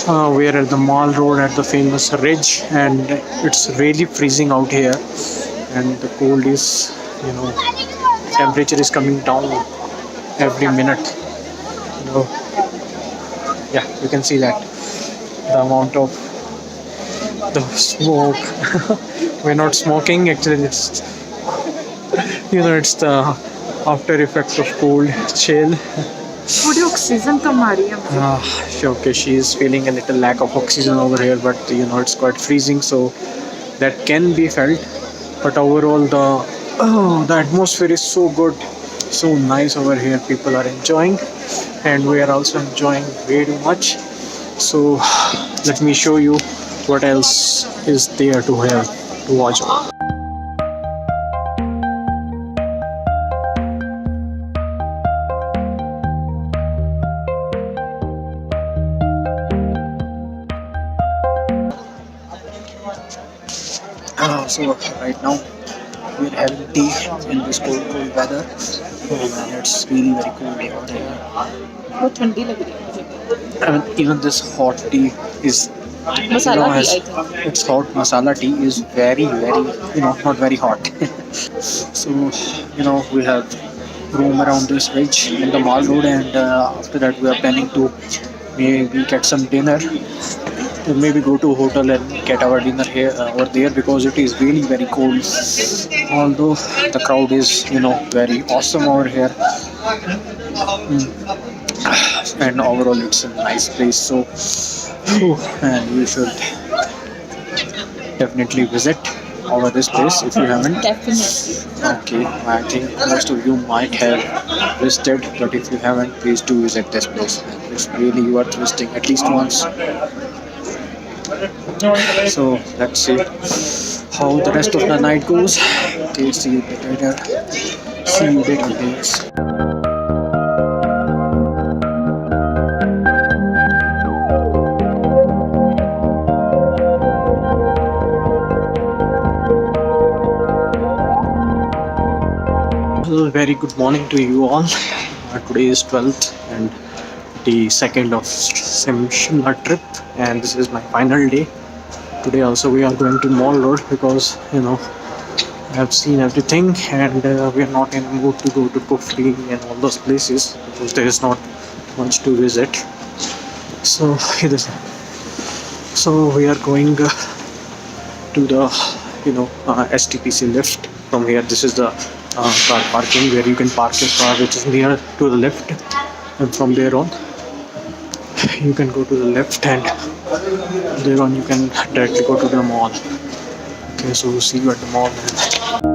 We are at the mall road at the famous ridge, and it's really freezing out here, and the cold is, temperature is coming down every minute. You know, yeah, you can see that the amount of the smoke. We're not smoking actually. It's the after effect of cold chill. थोड़ी oxygen कम आ रही है मुझे. Okay, she is feeling a little lack of oxygen over here, but it's quite freezing, so that can be felt. But overall, the atmosphere is so good, so nice over here. People are enjoying, and we are also enjoying way too much. So let me show you what else is there to have to watch. So right now we're having tea in this cold weather, and it's really very cold out here. बहुत ठंडी लग रही है मुझे. I mean, even this hot tea is masala T, I think. it's hot. Masala tea is very not very hot. So we have roam around this ridge in the mall road, and after that we are planning to maybe get some dinner. Maybe go to a hotel and get our dinner here over there, because it is really very cold. Although the crowd is very awesome over here. And overall it's a nice place, so and you should definitely visit over this place if you haven't. Definitely. Okay, I think most of you might have visited, but if you haven't, please do visit this place. It's really worth visiting at least once. So let's see how the rest of the night goes. Okay, see you later. See you later, guys. Well, very good morning to you all. Today is 12th and the 2nd of Shimla trip, and this is my final day. Today also we are going to Mall Road because I have seen everything, and we are not in a mood to go to Gopro and all those places because there is not much to visit. So we are going to the STPC lift from here. This is the car parking where you can park your car, which is near to the lift, and from there on you can go to the left, and there on you can directly go to the mall. Okay, so we'll see you at the mall then.